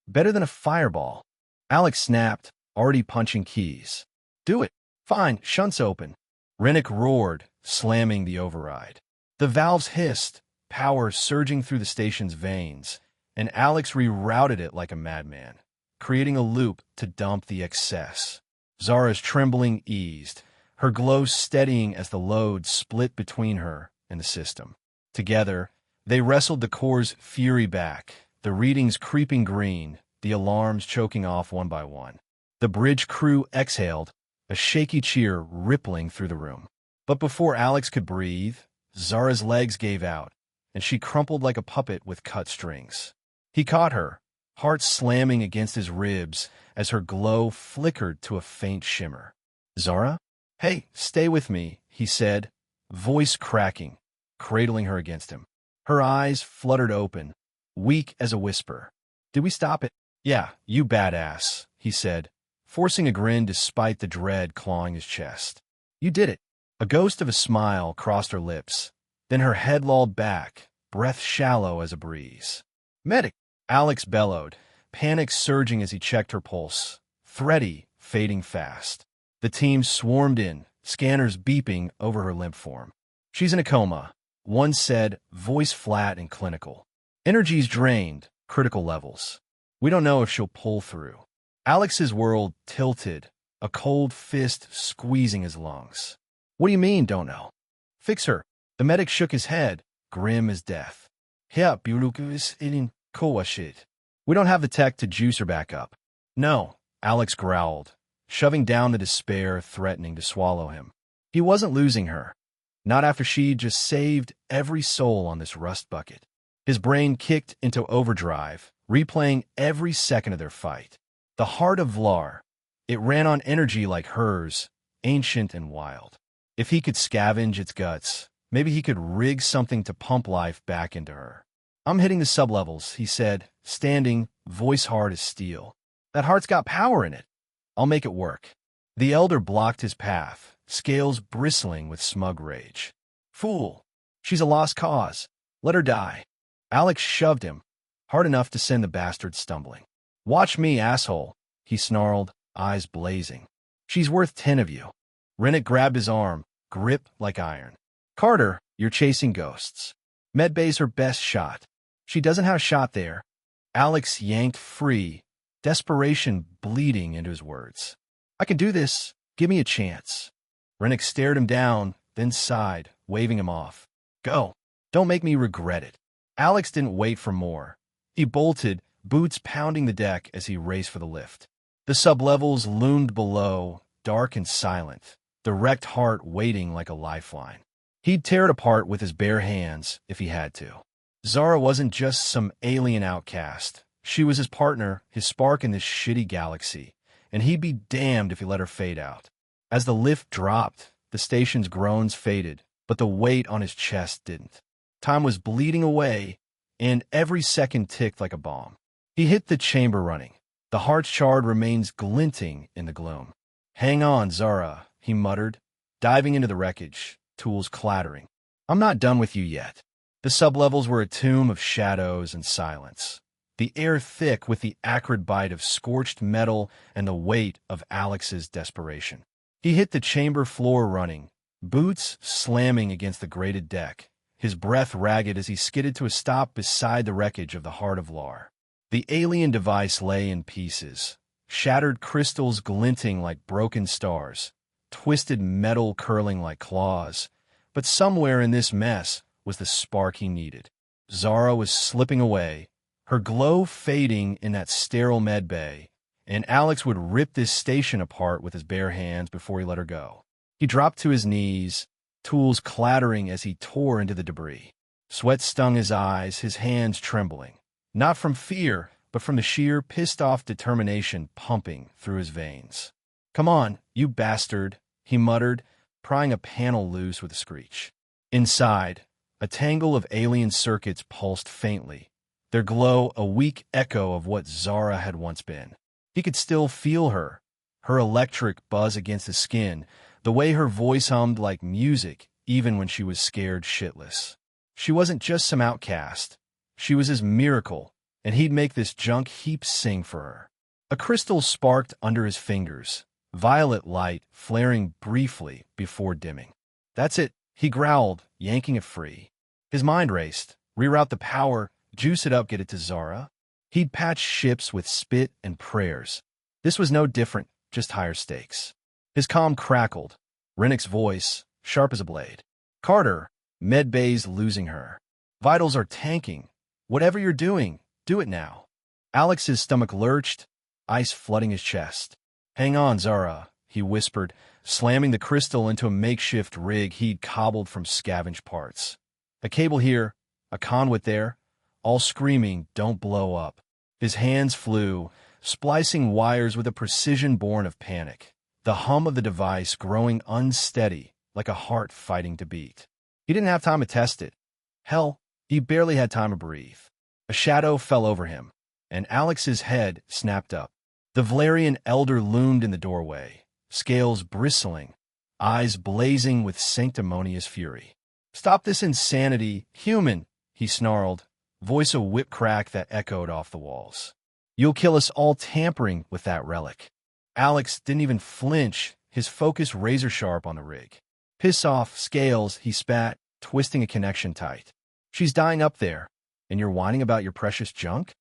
"Better than a fireball." Alex snapped, already punching keys. "Do it." "Fine, shunts open." Rennick roared, slamming the override. The valves hissed, power surging through the station's veins, and Alex rerouted it like a madman, creating a loop to dump the excess. Zara's trembling eased, her glow steadying as the load split between her and the system. Together, they wrestled the core's fury back, the readings creeping green, the alarms choking off one by one. The bridge crew exhaled, a shaky cheer rippling through the room. But before Alex could breathe, Zara's legs gave out, and she crumpled like a puppet with cut strings. He caught her, heart slamming against his ribs as her glow flickered to a faint shimmer. "Zara?" "Hey, stay with me," he said, voice cracking, cradling her against him. Her eyes fluttered open, weak as a whisper. "Did we stop it?" "Yeah, you badass," he said, forcing a grin despite the dread clawing his chest. "You did it." A ghost of a smile crossed her lips, then her head lolled back, breath shallow as a breeze. "Medic!" Alex bellowed, panic surging as he checked her pulse, thready, fading fast. The team swarmed in, scanners beeping over her limp form. "She's in a coma," one said, voice flat and clinical. "Energy's drained, critical levels. We don't know if she'll pull through." Alex's world tilted, a cold fist squeezing his lungs. "What do you mean, don't know?" "Fix her." The medic shook his head, grim as death. "Yeah, biologisch in shit. We don't have the tech to juice her back up." "No," Alex growled, shoving down the despair threatening to swallow him. He wasn't losing her, not after she'd just saved every soul on this rust bucket. His brain kicked into overdrive, replaying every second of their fight. The heart of Vlar. It ran on energy like hers, ancient and wild. If he could scavenge its guts, maybe he could rig something to pump life back into her. "I'm hitting the sublevels," he said, standing, voice hard as steel. "That heart's got power in it. I'll make it work." The elder blocked his path, scales bristling with smug rage. "Fool! She's a lost cause. Let her die." Alex shoved him, hard enough to send the bastard stumbling. "Watch me, asshole," he snarled, eyes blazing. "She's worth 10 of you." Rennick grabbed his arm, grip like iron. "Carter, you're chasing ghosts. Medbay's her best shot. She doesn't have a shot there." Alex yanked free, desperation bleeding into his words. "I can do this. Give me a chance." Rennick stared him down, then sighed, waving him off. "Go. Don't make me regret it." Alex didn't wait for more. He bolted, boots pounding the deck as he raced for the lift. The sublevels loomed below, dark and silent, the wrecked heart waiting like a lifeline. He'd tear it apart with his bare hands if he had to. Zara wasn't just some alien outcast. She was his partner, his spark in this shitty galaxy, and he'd be damned if he let her fade out. As the lift dropped, the station's groans faded, but the weight on his chest didn't. Time was bleeding away, and every second ticked like a bomb. He hit the chamber running. The heart's shard remains glinting in the gloom. "Hang on, Zara," he muttered, diving into the wreckage, tools clattering. "I'm not done with you yet." The sublevels were a tomb of shadows and silence, the air thick with the acrid bite of scorched metal and the weight of Alex's desperation. He hit the chamber floor running, boots slamming against the grated deck, his breath ragged as he skidded to a stop beside the wreckage of the Heart of Lar. The alien device lay in pieces, shattered crystals glinting like broken stars, twisted metal curling like claws. But somewhere in this mess was the spark he needed. Zara was slipping away, her glow fading in that sterile med bay, and Alex would rip this station apart with his bare hands before he let her go. He dropped to his knees, tools clattering as he tore into the debris. Sweat stung his eyes, his hands trembling. Not from fear, but from the sheer, pissed-off determination pumping through his veins. "Come on, you bastard," he muttered, prying a panel loose with a screech. Inside, a tangle of alien circuits pulsed faintly, their glow a weak echo of what Zara had once been. He could still feel her electric buzz against his skin, the way her voice hummed like music even when she was scared shitless. She wasn't just some outcast. She was his miracle, and he'd make this junk heap sing for her. A crystal sparked under his fingers, violet light flaring briefly before dimming. "That's it," he growled, yanking it free. His mind raced. Reroute the power, juice it up, get it to Zara. He'd patch ships with spit and prayers. This was no different, just higher stakes. His comm crackled. Rennick's voice, sharp as a blade. "Carter, medbay's losing her. Vitals are tanking. Whatever you're doing, do it now." Alex's stomach lurched, ice flooding his chest. "Hang on, Zara," he whispered, slamming the crystal into a makeshift rig he'd cobbled from scavenged parts. A cable here, a conduit there, all screaming, "Don't blow up." His hands flew, splicing wires with a precision born of panic, the hum of the device growing unsteady like a heart fighting to beat. He didn't have time to test it. Hell, he barely had time to breathe. A shadow fell over him, and Alex's head snapped up. The Valerian elder loomed in the doorway, scales bristling, eyes blazing with sanctimonious fury. "Stop this insanity, human," he snarled, voice a whip crack that echoed off the walls. "You'll kill us all tampering with that relic." Alex didn't even flinch, his focus razor-sharp on the rig. "Piss off, Scales," he spat, twisting a connection tight. "She's dying up there, and you're whining about your precious junk?"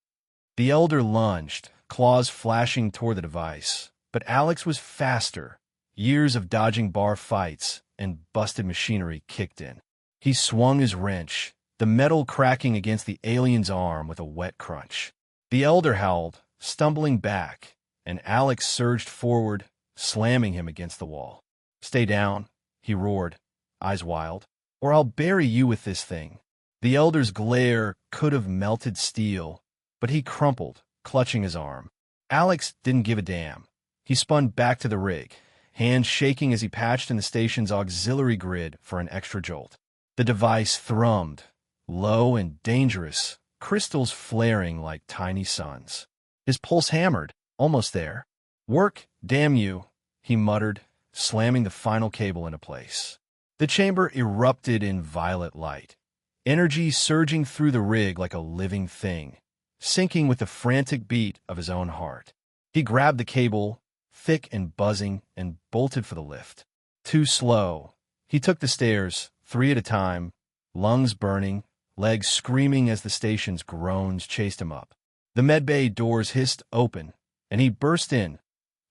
The elder lunged, claws flashing toward the device, but Alex was faster. Years of dodging bar fights and busted machinery kicked in. He swung his wrench, the metal cracking against the alien's arm with a wet crunch. The elder howled, stumbling back, and Alex surged forward, slamming him against the wall. "Stay down," he roared, eyes wild, "or I'll bury you with this thing." The elder's glare could have melted steel, but he crumpled, clutching his arm. Alex didn't give a damn. He spun back to the rig, hands shaking as he patched in the station's auxiliary grid for an extra jolt. The device thrummed, low and dangerous, crystals flaring like tiny suns. His pulse hammered, almost there. "Work, damn you," he muttered, slamming the final cable into place. The chamber erupted in violet light, energy surging through the rig like a living thing, syncing with the frantic beat of his own heart. He grabbed the cable, thick and buzzing, and bolted for the lift. Too slow. He took the stairs, 3 at a time, lungs burning, legs screaming as the station's groans chased him up. The medbay doors hissed open, and he burst in,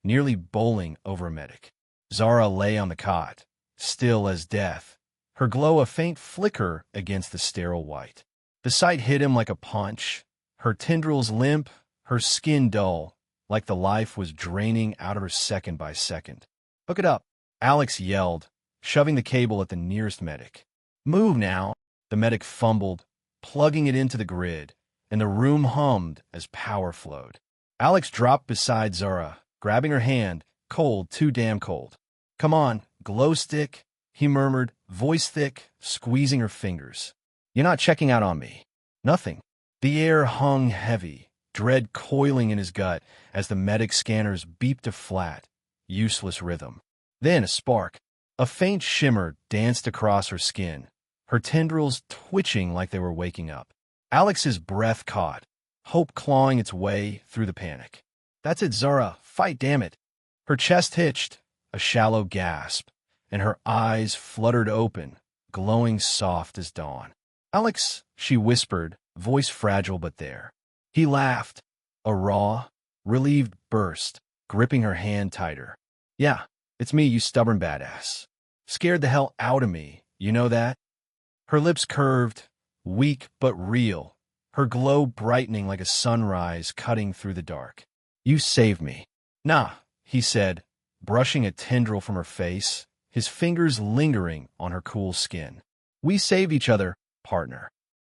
nearly bowling over a medic. Zara lay on the cot, still as death, her glow a faint flicker against the sterile white. The sight hit him like a punch, her tendrils limp, her skin dull, like the life was draining out of her second by second. "Hook it up," Alex yelled, shoving the cable at the nearest medic. "Move now." The medic fumbled, plugging it into the grid, and the room hummed as power flowed. Alex dropped beside Zara, grabbing her hand, cold, too damn cold. "Come on, Glow stick, he murmured, voice thick, squeezing her fingers. You're not checking out on me. Nothing. The air hung heavy, dread coiling in his gut as the medic scanners beeped a flat, useless rhythm. Then a spark. A faint shimmer danced across her skin, her tendrils twitching like they were waking up. Alex's breath caught, hope clawing its way through the panic. That's it, Zara. Fight, damn it. Her chest hitched, a shallow gasp, and her eyes fluttered open, glowing soft as dawn. Alex, she whispered, voice fragile but there. He laughed, a raw, relieved burst, gripping her hand tighter. Yeah, it's me, you stubborn badass. Scared the hell out of me, you know that? Her lips curved, weak but real, her glow brightening like a sunrise cutting through the dark. You saved me. Nah, he said, brushing a tendril from her face, his fingers lingering on her cool skin. We saved each other, partner.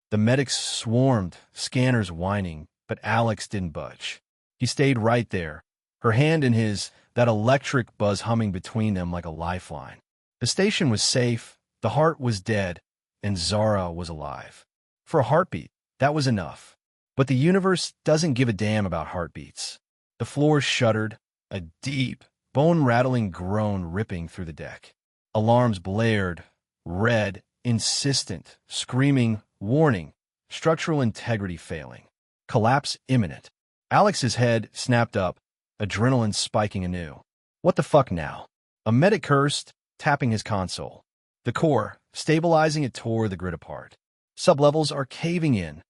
The medics swarmed, scanners whining, but Alex didn't budge. He stayed right there, her hand in his, that electric buzz humming between them like a lifeline. The station was safe, the heart was dead, and Zara was alive. For a heartbeat, that was enough. But the universe doesn't give a damn about heartbeats. The floor shuddered, a deep, bone-rattling groan ripping through the deck. Alarms blared, red, insistent, screaming, warning, structural integrity failing. Collapse imminent. Alex's head snapped up, adrenaline spiking anew. What the fuck now? A medic cursed, tapping his console. The core, stabilizing it, tore the grid apart. Sublevels are caving in.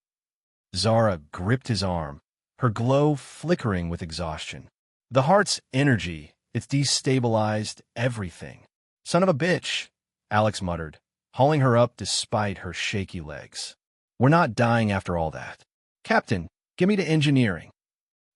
Zara gripped his arm, her glow flickering with exhaustion. The heart's energy, it's destabilized everything. Son of a bitch, Alex muttered, hauling her up despite her shaky legs. We're not dying after all that. Captain, get me to engineering.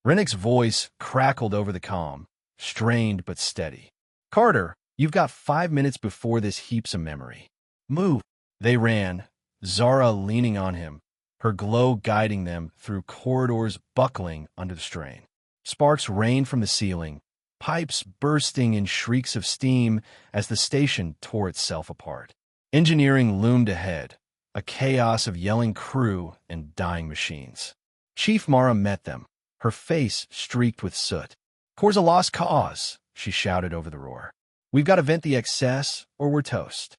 Rennick's voice crackled over the comm, strained but steady. Carter, you've got 5 minutes before this heaps of memory. Move. They ran, Zara leaning on him, her glow guiding them through corridors buckling under the strain. Sparks rained from the ceiling, pipes bursting in shrieks of steam as the station tore itself apart. Engineering loomed ahead, a chaos of yelling crew and dying machines. Chief Mara met them, her face streaked with soot. Core's a lost cause, she shouted over the roar. We've got to vent the excess, or we're toast.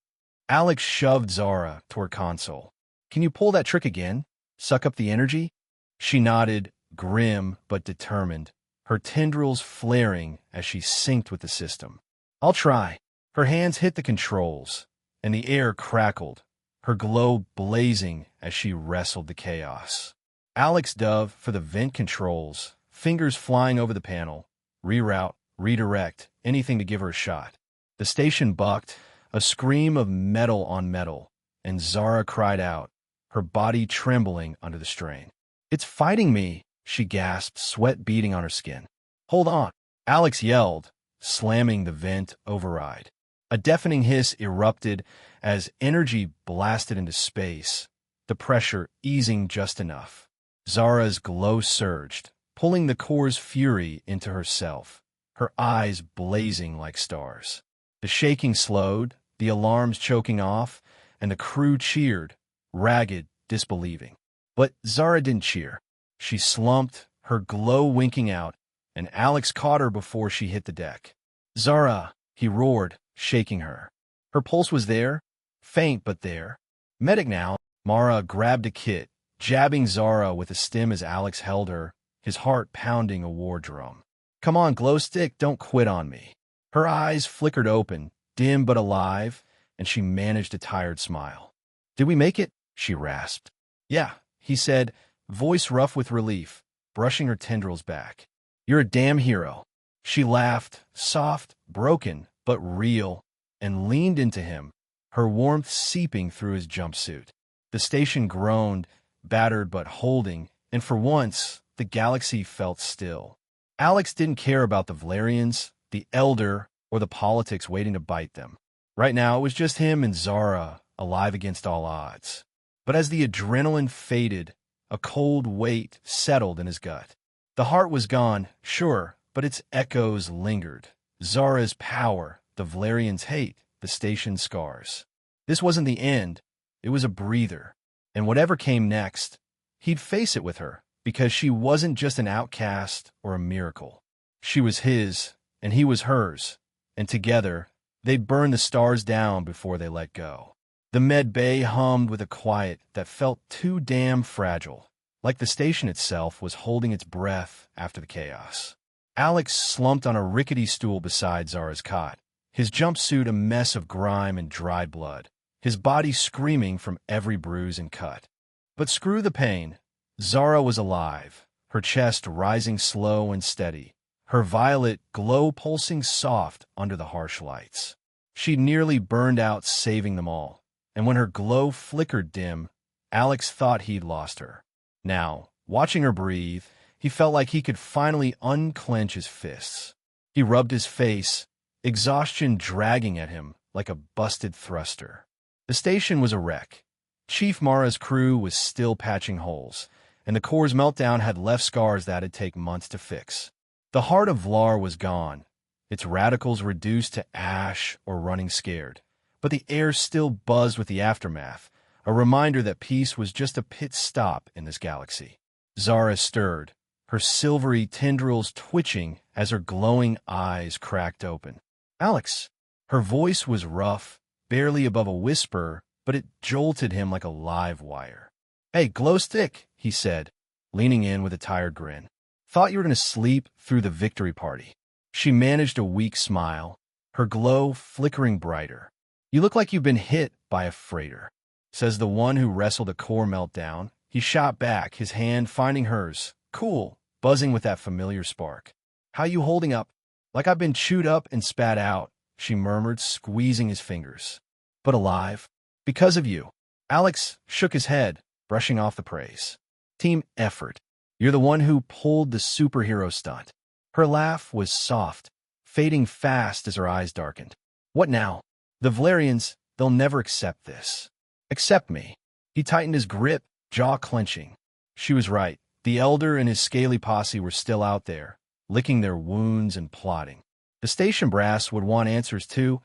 Alex shoved Zara toward console. Can you pull that trick again? Suck up the energy? She nodded, grim but determined, her tendrils flaring as she synced with the system. I'll try. Her hands hit the controls, and the air crackled, her glow blazing as she wrestled the chaos. Alex dove for the vent controls, fingers flying over the panel. Reroute, redirect, anything to give her a shot. The station bucked, a scream of metal on metal, and Zara cried out, her body trembling under the strain. It's fighting me, she gasped, sweat beading on her skin. Hold on, Alex yelled, slamming the vent override. A deafening hiss erupted as energy blasted into space, the pressure easing just enough. Zara's glow surged, pulling the core's fury into herself, her eyes blazing like stars. The shaking slowed, the alarms choking off, and the crew cheered, ragged, disbelieving. But Zara didn't cheer. She slumped, her glow winking out, and Alex caught her before she hit the deck. Zara, he roared, shaking her. Her pulse was there, faint but there. Medic now, Mara grabbed a kit, jabbing Zara with a stim as Alex held her, his heart pounding a war drum. Come on, glow stick, don't quit on me. Her eyes flickered open, dim but alive, and she managed a tired smile. Did we make it? She rasped. Yeah, he said, voice rough with relief, brushing her tendrils back. You're a damn hero. She laughed, soft, broken, but real, and leaned into him, her warmth seeping through his jumpsuit. The station groaned, battered but holding, and for once, the galaxy felt still. Alex didn't care about the Valerians, the Elder, or the politics waiting to bite them. Right now, it was just him and Zara, alive against all odds. But as the adrenaline faded, a cold weight settled in his gut. The heart was gone, sure, but its echoes lingered. Zara's power, the Valerians hate, the station's scars. This wasn't the end, it was a breather. And whatever came next, he'd face it with her, because she wasn't just an outcast or a miracle. She was his, and he was hers, and together, they'd burn the stars down before they let go. The med bay hummed with a quiet that felt too damn fragile, like the station itself was holding its breath after the chaos. Alex slumped on a rickety stool beside Zara's cot, his jumpsuit a mess of grime and dried blood, his body screaming from every bruise and cut. But screw the pain. Zara was alive, her chest rising slow and steady, her violet glow pulsing soft under the harsh lights. She'd nearly burned out saving them all, and when her glow flickered dim, Alex thought he'd lost her. Now, watching her breathe, he felt like he could finally unclench his fists. He rubbed his face, exhaustion dragging at him like a busted thruster. The station was a wreck. Chief Mara's crew was still patching holes, and the core's meltdown had left scars that'd take months to fix. The heart of Vlar was gone, its radicals reduced to ash or running scared, but the air still buzzed with the aftermath, a reminder that peace was just a pit stop in this galaxy. Zara stirred, her silvery tendrils twitching as her glowing eyes cracked open. Alex! Her voice was rough, barely above a whisper, but it jolted him like a live wire. Hey, glow stick, he said, leaning in with a tired grin. Thought you were going to sleep through the victory party. She managed a weak smile, her glow flickering brighter. You look like you've been hit by a freighter, says the one who wrestled a core meltdown. He shot back, his hand finding hers. Cool, buzzing with that familiar spark. How you holding up? Like I've been chewed up and spat out, she murmured, squeezing his fingers. But alive. Because of you. Alex shook his head, brushing off the praise. Team effort. You're the one who pulled the superhero stunt. Her laugh was soft, fading fast as her eyes darkened. What now? The Valerians, they'll never accept this. Accept me. He tightened his grip, jaw clenching. She was right. The Elder and his scaly posse were still out there, licking their wounds and plotting. The station brass would want answers too,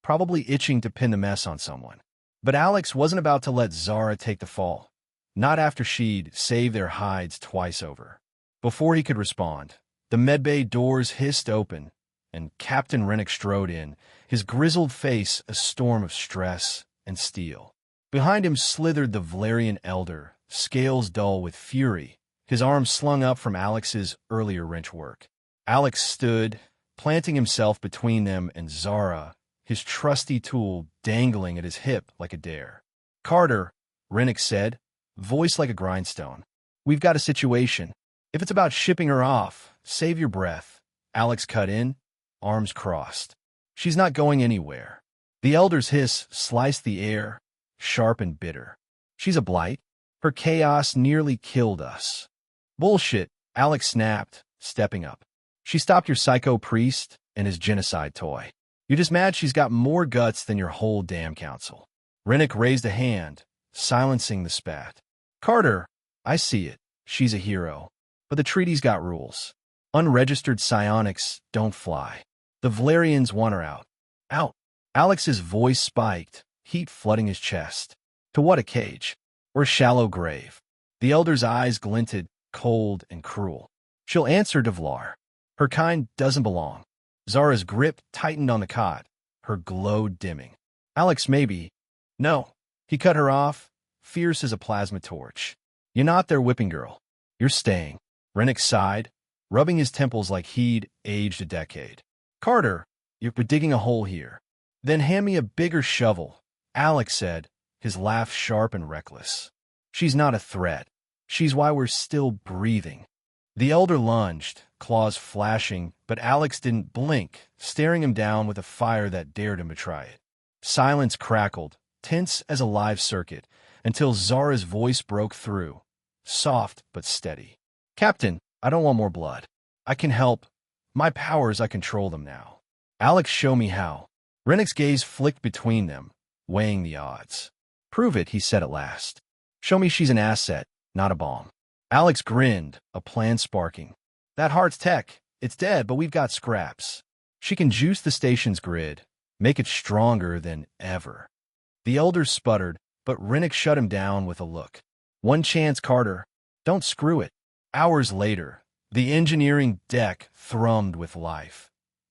probably itching to pin the mess on someone. But Alex wasn't about to let Zara take the fall. Not after she'd saved their hides twice over. Before he could respond, the medbay doors hissed open, and Captain Rennick strode in, his grizzled face a storm of stress and steel. Behind him slithered the Valerian Elder, scales dull with fury, his arms slung up from Alex's earlier wrench work. Alex stood, planting himself between them and Zara, his trusty tool dangling at his hip like a dare. Carter, Rennick said, voice like a grindstone. We've got a situation. If it's about shipping her off, save your breath. Alex cut in, arms crossed. She's not going anywhere. The Elder's hiss sliced the air, sharp and bitter. She's a blight. Her chaos nearly killed us. Bullshit, Alex snapped, stepping up. She stopped your psycho priest and his genocide toy. You're just mad she's got more guts than your whole damn council. Rennick raised a hand, silencing the spat. Carter, I see it. She's a hero. But the treaty's got rules. Unregistered psionics don't fly. The Valerians want her out. Out. Alex's voice spiked, heat flooding his chest. To what a cage? Or a shallow grave. The Elder's eyes glinted, cold and cruel. She'll answer to Vlar. Her kind doesn't belong. Zara's grip tightened on the cot, her glow dimming. Alex, maybe. No. He cut her off, fierce as a plasma torch. You're not their whipping girl. You're staying. Rennick sighed, rubbing his temples like he'd aged a decade. Carter, you're digging a hole here. Then hand me a bigger shovel, Alex said, his laugh sharp and reckless. She's not a threat. She's why we're still breathing. The Elder lunged, claws flashing, but Alex didn't blink, staring him down with a fire that dared him to try it. Silence crackled, tense as a live circuit, until Zara's voice broke through, soft but steady. Captain, I don't want more blood. I can help. My powers, I control them now. Alex, show me how. Rennick's gaze flicked between them, weighing the odds. Prove it, he said at last. Show me she's an asset, not a bomb. Alex grinned, a plan sparking. That heart's tech. It's dead, but we've got scraps. She can juice the station's grid, Make it stronger than ever. The elders sputtered, but Rennick shut him down with a look. One chance, Carter. Don't screw it. Hours later, the engineering deck thrummed with life.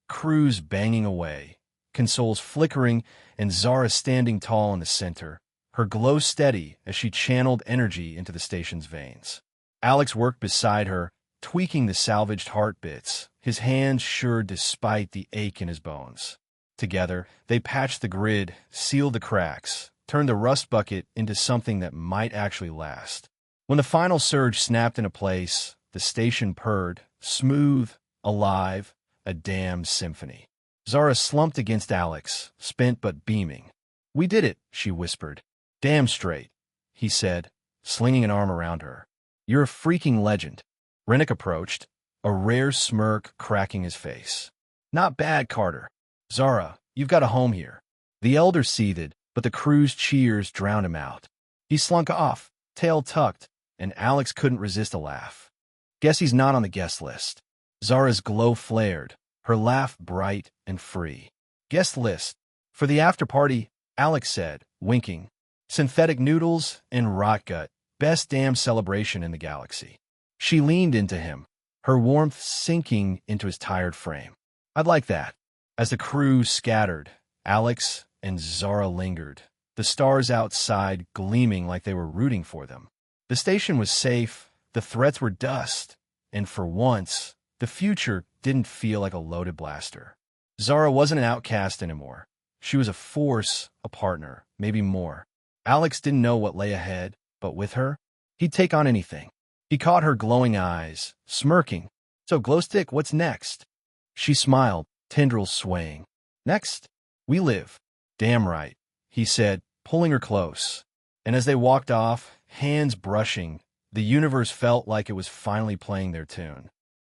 Crews banging away, consoles flickering, and Zara standing tall in the center, her glow steady as she channeled energy into the station's veins. Alex worked beside her, tweaking the salvaged heart bits, his hands sure despite the ache in his bones. Together, they patched the grid, sealed the cracks, turned the rust bucket into something that might actually last. When the final surge snapped into place, the station purred, smooth, alive, a damn symphony. Zara slumped against Alex, spent but beaming. "We did it," she whispered. "Damn straight," he said, slinging an arm around her. "You're a freaking legend." Rennick approached, a rare smirk cracking his face. "Not bad, Carter. Zara, you've got a home here." The elder seethed, but the crew's cheers drowned him out. He slunk off, tail tucked, and Alex couldn't resist a laugh. "Guess he's not on the guest list." Zara's glow flared, her laugh bright and free. "Guest list. For the after party," Alex said, winking. "Synthetic noodles and rot gut. Best damn celebration in the galaxy." She leaned into him, her warmth sinking into his tired frame. "I'd like that." As the crew scattered, Alex and Zara lingered, the stars outside gleaming like they were rooting for them. The station was safe, the threats were dust, and for once, the future didn't feel like a loaded blaster. Zara wasn't an outcast anymore. She was a force, a partner, maybe more. Alex didn't know what lay ahead, but with her, he'd take on anything. He caught her glowing eyes, smirking. "So, Glowstick, what's next?" She smiled, tendrils swaying. "Next, we live." "Damn right," he said, pulling her close. And as they walked off, hands brushing, the universe felt like it was finally playing their tune.